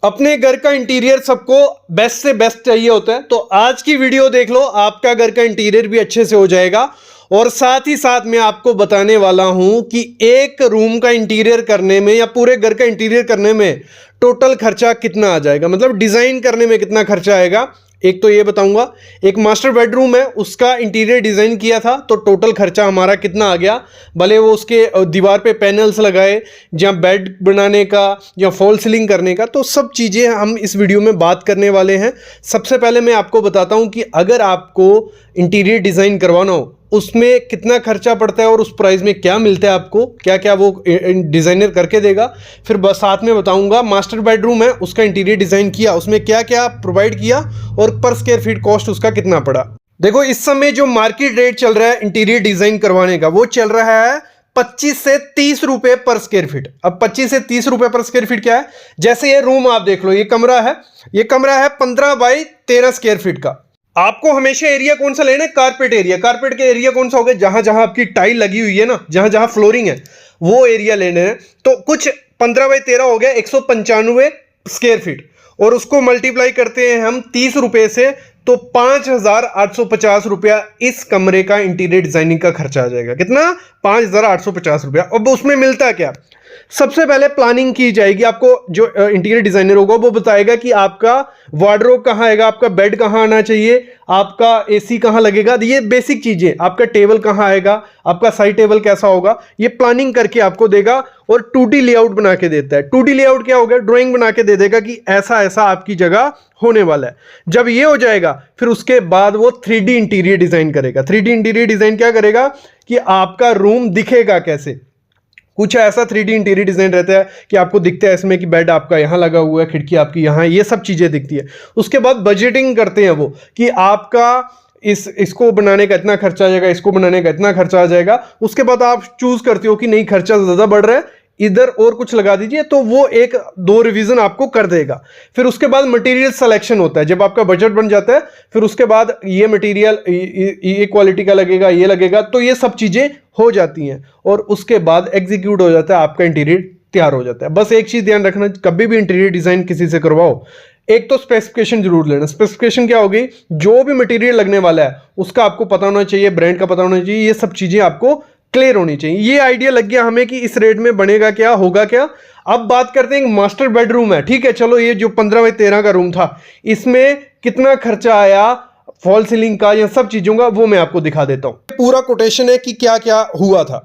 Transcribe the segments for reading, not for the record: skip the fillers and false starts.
अपने घर का इंटीरियर सबको बेस्ट से बेस्ट चाहिए होता है, तो आज की वीडियो देख लो, आपका घर का इंटीरियर भी अच्छे से हो जाएगा। और साथ ही साथ मैं आपको बताने वाला हूं कि एक रूम का इंटीरियर करने में या पूरे घर का इंटीरियर करने में टोटल खर्चा कितना आ जाएगा, मतलब डिज़ाइन करने में कितना खर्चा आएगा। एक तो ये बताऊंगा, एक मास्टर बेडरूम है उसका इंटीरियर डिज़ाइन किया था तो टोटल खर्चा हमारा कितना आ गया, भले वो उसके दीवार पे पैनल्स लगाए या बेड बनाने का या फॉल सीलिंग करने का, तो सब चीज़ें हम इस वीडियो में बात करने वाले हैं। सबसे पहले मैं आपको बताता हूं कि अगर आपको इंटीरियर डिज़ाइन करवाना हो उसमें कितना खर्चा पड़ता है और उस प्राइस में क्या मिलता है, आपको क्या क्या वो डिज़ाइनर करके देगा। फिर बस साथ में बताऊंगा मास्टर बेडरूम है उसका इंटीरियर डिज़ाइन किया, उसमें क्या क्या प्रोवाइड किया और पर स्क्वायर फीट कॉस्ट उसका कितना पड़ा। देखो, इस समय जो मार्केट रेट चल रहा है इंटीरियर डिज़ाइन करवाने का वो चल रहा है 25 से 30 रुपए पर स्क्वायर फीट। अब 25 से 30 रुपए पर स्क्वायर फीट क्या है, जैसे ये रूम आप देख लो, ये कमरा है 15 बाई 13 स्क्वायर फीट का। आपको हमेशा एरिया कौन सा लेना है, कारपेट एरिया। कारपेट के एरिया कौन सा होगा, जहां जहां आपकी टाइल लगी हुई है ना, जहां जहां फ्लोरिंग है वो एरिया लेने हैं। तो कुछ 15 बाई 13 हो गया 195 स्क्वायर फीट, और उसको मल्टीप्लाई करते हैं हम 30 रुपए से, तो 5,850 रुपया इस कमरे का इंटीरियर डिजाइनिंग का खर्चा आ जाएगा। कितना, 5,850 रुपया। अब उसमें मिलता क्या, सबसे पहले प्लानिंग की जाएगी। आपको जो इंटीरियर डिजाइनर होगा वो बताएगा कि आपका वार्डरोब कहाँ आएगा, आपका बेड कहाँ आना चाहिए, आपका एसी कहाँ लगेगा, ये बेसिक चीजें, आपका टेबल कहाँ आएगा, आपका साइड टेबल कैसा होगा, ये प्लानिंग करके आपको देगा। और 2D लेआउट बना के देता है। 2D लेआउट क्या होगा, ड्राइंग बना के दे देगा कि ऐसा ऐसा आपकी जगह होने वाला है। जब ये हो जाएगा फिर उसके बाद वो 3D इंटीरियर डिजाइन करेगा। 3D इंटीरियर डिजाइन क्या करेगा कि आपका रूम दिखेगा कैसे, कुछ ऐसा 3D इंटीरियर डिजाइन रहता है कि आपको दिखता है इसमें कि बेड आपका यहाँ लगा हुआ है, खिड़की आपकी यहाँ, ये सब चीजें दिखती है। उसके बाद बजटिंग करते हैं वो कि आपका इसको बनाने का इतना खर्चा आ जाएगा, इसको बनाने का इतना खर्चा आ जाएगा। उसके बाद आप चूज करते हो कि नहीं खर्चा ज्यादा बढ़ रहा है, इधर और कुछ लगा दीजिए, तो वो एक दो रिवीजन आपको कर देगा। फिर उसके बाद मटेरियल सिलेक्शन होता है। जब आपका बजट बन जाता है फिर उसके बाद ये मटेरियल ये क्वालिटी का लगेगा, ये लगेगा, तो ये सब चीजें हो जाती हैं और उसके बाद एग्जीक्यूट हो जाता है, आपका इंटीरियर तैयार हो जाता है। बस एक चीज ध्यान रखना, कभी भी इंटीरियर डिजाइन किसी से करवाओ, एक तो स्पेसिफिकेशन जरूर लेना। स्पेसिफिकेशन क्या होगी, जो भी मटेरियल लगने वाला है उसका आपको पता होना चाहिए, ब्रांड का पता होना चाहिए, ये सब चीजें आपको क्लियर होनी चाहिए। ये आइडिया लग गया हमें कि इस रेट में बनेगा क्या, होगा क्या। अब बात करते हैं, मास्टर बेडरूम है, ठीक है, चलो ये जो 15 बाई 13 का रूम था इसमें कितना खर्चा आया फॉल सीलिंग का या सब चीजों का, वो मैं आपको दिखा देता हूं। पूरा कोटेशन है कि क्या क्या हुआ था।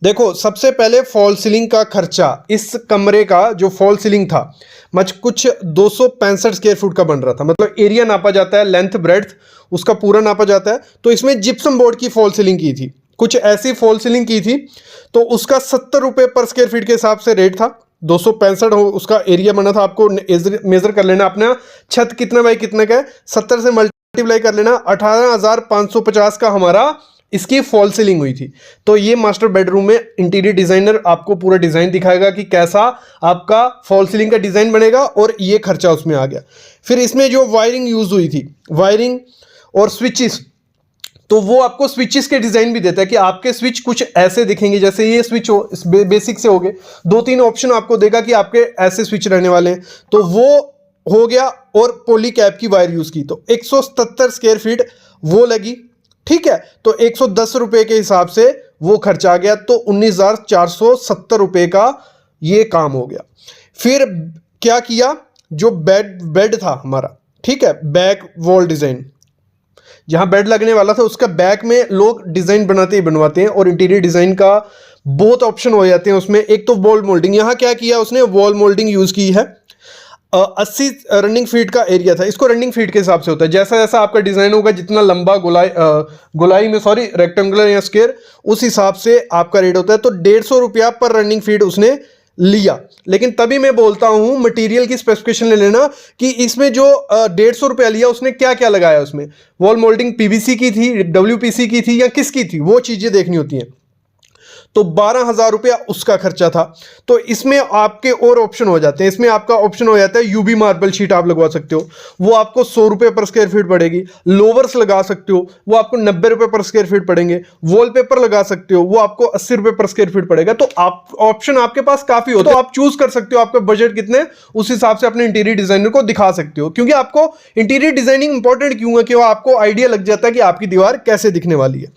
देखो, सबसे पहले फॉल सीलिंग का खर्चा, इस कमरे का जो फॉल सीलिंग था कुछ 265 स्क्वायर फुट का बन रहा था। मतलब एरिया नापा जाता है, लेंथ ब्रेड्थ उसका पूरा नापा जाता है। तो इसमें जिप्सम बोर्ड की फॉल सीलिंग की थी, कुछ ऐसी फॉल सीलिंग की थी, तो उसका 70 रुपये पर स्क्वायर फीट के हिसाब से रेट था। 265 उसका एरिया बना था। आपको मेजर कर लेना अपना छत कितना बाई कितने का है, 70 से मल्टीप्लाई कर लेना, 18,550 का हमारा इसकी फॉल सीलिंग हुई थी। तो ये मास्टर बेडरूम में इंटीरियर डिजाइनर आपको पूरा डिजाइन दिखाएगा कि कैसा आपका फॉल सीलिंग का डिजाइन बनेगा, और ये खर्चा उसमें आ गया। फिर इसमें जो वायरिंग यूज हुई थी, वायरिंग और स्विचेस, तो वो आपको स्विचेस के डिजाइन भी देता है कि आपके स्विच कुछ ऐसे दिखेंगे, जैसे ये स्विच हो, बेसिक से हो गए, 2-3 ऑप्शन आपको देगा कि आपके ऐसे स्विच रहने वाले हैं, तो वो हो गया। और पॉली कैप की वायर यूज की, तो 177 स्क्वायर फीट वो लगी, ठीक है। तो 110 रुपए के हिसाब से वो खर्चा आ गया, तो 19,470 रुपए का ये काम हो गया। फिर क्या किया, जो बेड था हमारा, ठीक है, बैक वॉल डिजाइन, जहां बेड लगने वाला था उसका बैक में लोग डिजाइन बनाते ही बनवाते हैं, और इंटीरियर डिजाइन का बहुत ऑप्शन हो जाते हैं उसमें। एक तो वॉल मोल्डिंग, यहां क्या किया उसने, वॉल मोल्डिंग यूज की है। 80 रनिंग फीट का एरिया था, इसको रनिंग फीट के हिसाब से होता है, जैसा जैसा आपका डिजाइन होगा, जितना लंबा गोलाई में रेक्टेंगुलर या स्क्वायर, उस हिसाब से आपका रेट होता है। तो 150 रुपया पर रनिंग फीट उसने लिया। लेकिन तभी मैं बोलता हूं मटेरियल की स्पेसिफिकेशन ले लेना कि इसमें जो 150 रुपया लिया उसने क्या क्या लगाया, उसमें वॉल मोल्डिंग पीवीसी की थी, डब्ल्यूपीसी की थी या किसकी थी, वो चीजें देखनी होती हैं। तो 12,000 रुपया उसका खर्चा था। तो इसमें आपके और ऑप्शन हो जाते हैं। इसमें आपका ऑप्शन हो जाता है यूबी मार्बल शीट आप लगवा सकते हो, वो आपको 100 रुपये पर स्क्वायर फीट पड़ेगी। लोवर्स लगा सकते हो, वो आपको 90 रुपये पर स्क्वायर फीट पड़ेंगे। वॉलपेपर लगा सकते हो, वो आपको 80 रुपये पर स्क्वायर फीट पड़ेगा। तो आप ऑप्शन आपके पास काफी होते हैं, तो आप चूज कर सकते हो आपका बजट कितने, उस हिसाब से अपने इंटीरियर डिजाइनर को दिखा सकते हो। क्योंकि आपको इंटीरियर डिजाइनिंग इंपॉर्टेंट क्यों है कि वो आपको आइडिया लग जाता है कि आपकी दीवार कैसे दिखने वाली है।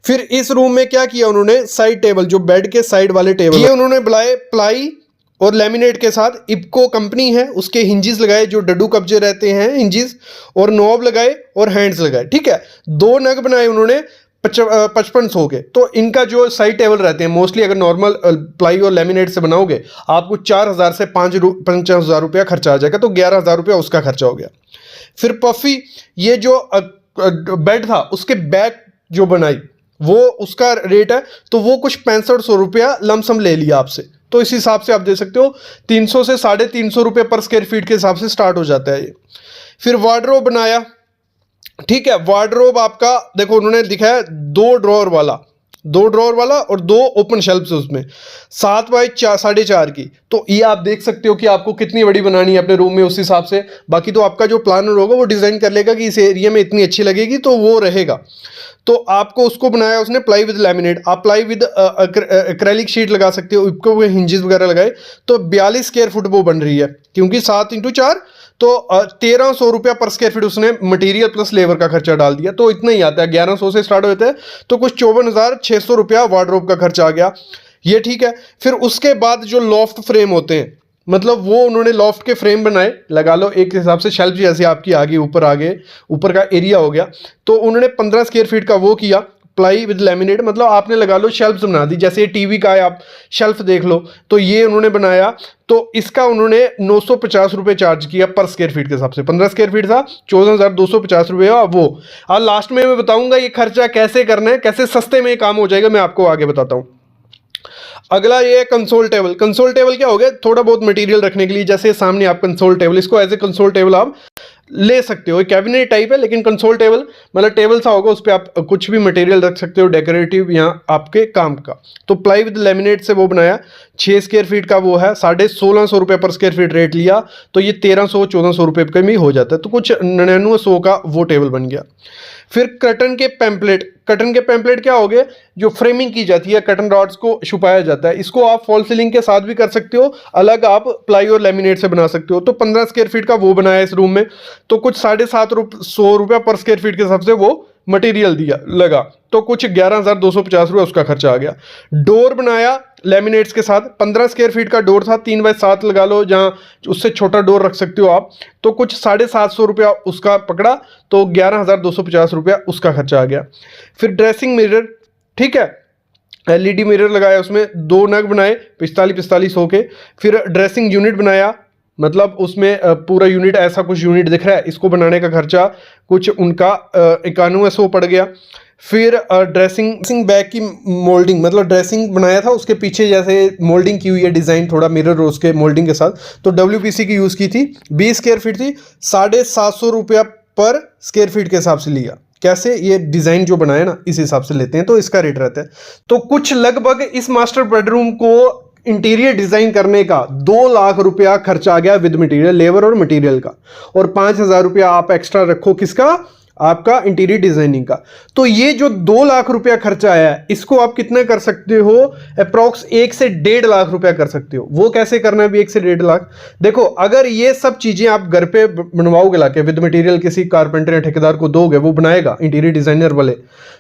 फिर इस रूम में क्या किया उन्होंने, साइड टेबल, जो बेड के साइड वाले टेबल, ये उन्होंने बनाए प्लाई और लेमिनेट के साथ। इप्को कंपनी है, उसके हिंजेस लगाए जो डड्डू कब्जे रहते हैं हिंजेस, और नॉब लगाए और हैंड्स लगाए। ठीक है, 2 नग बनाए उन्होंने 5500 के। तो इनका जो साइड टेबल रहते हैं मोस्टली, अगर नॉर्मल प्लाई और लेमिनेट से बनाओगे आपको 4000 से 5,000 रुपया खर्चा आ जाएगा, तो 11,000 रुपया उसका खर्चा हो गया। फिर पफी, ये जो बेड था उसके बैक जो बनाई वो उसका रेट है, तो वो कुछ 6500 रुपया लमसम ले लिया आपसे। तो इस हिसाब से आप दे सकते हो 300 से 350 रुपये पर स्क्वायर फीट के हिसाब से स्टार्ट हो जाता है ये। फिर वार्डरोब बनाया। ठीक है, वार्डरोब आपका देखो उन्होंने दिखाया 2 ड्रॉअर वाला और 2 ओपन शेल्फ्स उसमें 7 बाई 4.5 की। तो ये आप देख सकते हो कि आपको कितनी बड़ी बनानी है अपने रूम में, उस हिसाब से। बाकी तो आपका जो प्लानर होगा वो डिजाइन कर लेगा कि इस एरिया में इतनी अच्छी लगेगी, तो वो रहेगा। तो आपको उसको बनाया उसने प्लाई विद लैमिनेट। आप प्लाई विद एक्रेलिक शीट लगा सकते हो, इसको हिंजेस वगैरह लगाए तो 42 स्क्वायर फुट वो बन रही है, क्योंकि 7x4 तो 1300 रुपया पर स्क्वायर फीट उसने मटेरियल प्लस लेबर का खर्चा डाल दिया। तो इतना ही आता है, 1100 से स्टार्ट होता है, तो कुछ 54,600 रुपया वार्डरोब का खर्चा आ गया। ये ठीक है। फिर उसके बाद जो लॉफ्ट फ्रेम होते हैं, मतलब वो उन्होंने लॉफ्ट के फ्रेम बनाए, लगा लो एक हिसाब से शेल्फ जैसे आपकी आगे ऊपर का एरिया हो गया। तो उन्होंने 15 स्क्वायर फीट का वो किया प्लाई विद लेमिनेट, मतलब आपने लगा लो शेल्फ बना दी। जैसे टीवी का है, आप शेल्फ देख लो, तो ये उन्होंने बनाया। तो इसका उन्होंने 950 रुपये चार्ज किया पर स्क्वायर फीट के हिसाब से। 15 स्क्वायर फीट था, 14,250 रुपये वो। और लास्ट में मैं बताऊंगा ये खर्चा कैसे करना है, कैसे सस्ते में काम हो जाएगा, मैं आपको आगे बताता हूँ। अगला ये है कंसोल टेबल। कंसोल टेबल क्या हो गया, थोड़ा बहुत मटेरियल रखने के लिए। जैसे सामने आप कंसोल टेबल, इसको एज ए कंसोल टेबल आप ले सकते हो। कैबिनेट टाइप है लेकिन कंसोल टेबल, मतलब टेबल सा होगा, उस पर आप कुछ भी मटेरियल रख सकते हो डेकोरेटिव या आपके काम का। तो प्लाई विद लेमिनेट से वो बनाया, 6 स्क्वायर फीट का वो है, 1650 रुपये पर स्क्वायर फीट रेट लिया, तो ये 1300-1400 रुपये का भी हो जाता है। तो कुछ 9900 का वो टेबल बन गया। फिर कर्टन के पैम्पलेट क्या हो गए, जो फ्रेमिंग की जाती है, कर्टन रॉड्स को छुपाया जाता है। इसको आप फॉल सीलिंग के साथ भी कर सकते हो, अलग आप प्लाई और लेमिनेट से बना सकते हो। तो 15 स्क्वायर फीट का वो बनाया इस रूम में, तो कुछ 750 रुपया पर स्क्वायर फीट के हिसाब से वो मटेरियल दिया लगा, तो कुछ 11,250 रुपये उसका खर्चा आ गया। डोर बनाया लेमिनेट्स के साथ, 15 स्क्वायर फीट का डोर था, 3x7 लगा लो, जहाँ उससे छोटा डोर रख सकते हो आप। तो कुछ 750 रुपया उसका पकड़ा, तो 11,250 रुपया उसका खर्चा आ गया। फिर ड्रेसिंग मिरर, ठीक है, LED मिरर लगाया, उसमें 2 नग बनाए 45-45 के। फिर ड्रेसिंग यूनिट बनाया, मतलब उसमें पूरा यूनिट, ऐसा कुछ यूनिट दिख रहा है, इसको बनाने का खर्चा कुछ उनका 9100 पड़ गया। फिर ड्रेसिंग बैग की मोल्डिंग, मतलब ड्रेसिंग बनाया था, उसके पीछे जैसे मोल्डिंग की हुई है, डिज़ाइन थोड़ा मिरर उसके मोल्डिंग के साथ, तो WPC की यूज़ की थी। 20 स्क्वायर फीट थी, 750 रुपया पर स्क्वायर फीट के हिसाब से लिया। कैसे, ये डिज़ाइन जो बनाया ना इस हिसाब से लेते हैं, तो इसका रेट रहता है। तो कुछ लगभग इस मास्टर बेडरूम को इंटीरियर डिजाइन करने का 2 लाख रुपया खर्चा आ गया विद मटेरियल, लेबर और मटेरियल का, और 5,000 रुपया आप एक्स्ट्रा रखो किसका, आपका इंटीरियर डिजाइनिंग का। तो ये जो 2 लाख रुपया खर्चा आया है, इसको आप कितना कर सकते हो, अप्रॉक्स 1 से 1.5 लाख रुपया कर सकते हो। वो कैसे करना है भी 1 से 1.5 लाख, देखो अगर ये सब चीजें आप घर पे बनवाओगे लाके विद मटेरियल, किसी कारपेंटर या ठेकेदार को दोगे, वो बनाएगा इंटीरियर डिजाइनर वाले,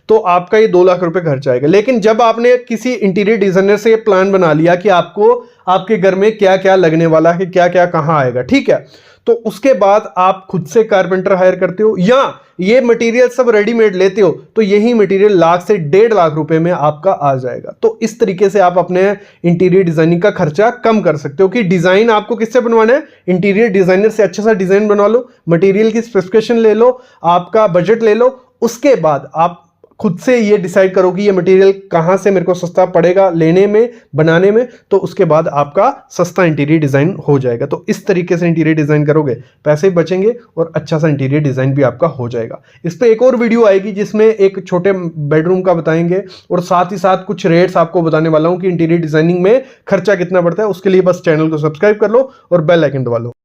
तो आपका ये 2 लाख रुपए खर्चा आएगा। लेकिन जब आपने किसी इंटीरियर डिजाइनर से प्लान बना लिया कि आपको आपके घर में क्या क्या लगने वाला है, क्या क्या कहाँ आएगा, ठीक है, तो उसके बाद आप खुद से कारपेंटर हायर करते हो या ये मटेरियल सब रेडीमेड लेते हो, तो यही मटेरियल 1 लाख से 1.5 लाख रुपए में आपका आ जाएगा। तो इस तरीके से आप अपने इंटीरियर डिजाइनिंग का खर्चा कम कर सकते हो कि डिजाइन आपको किससे बनवाना है, इंटीरियर डिजाइनर से अच्छा सा डिजाइन बनवा लो, मटेरियल की स्पेसिफिकेशन ले लो, आपका बजट ले लो, उसके बाद आप खुद से ये डिसाइड करो कि ये मटेरियल कहाँ से मेरे को सस्ता पड़ेगा लेने में, बनाने में, तो उसके बाद आपका सस्ता इंटीरियर डिजाइन हो जाएगा। तो इस तरीके से इंटीरियर डिजाइन करोगे, पैसे बचेंगे और अच्छा सा इंटीरियर डिजाइन भी आपका हो जाएगा। इस पे एक और वीडियो आएगी जिसमें एक छोटे बेडरूम का बताएंगे और साथ ही साथ कुछ रेट्स आपको बताने वाला हूं कि इंटीरियर डिजाइनिंग में खर्चा कितना पड़ता है। उसके लिए बस चैनल को सब्सक्राइब कर लो और बेल आइकन दबा लो।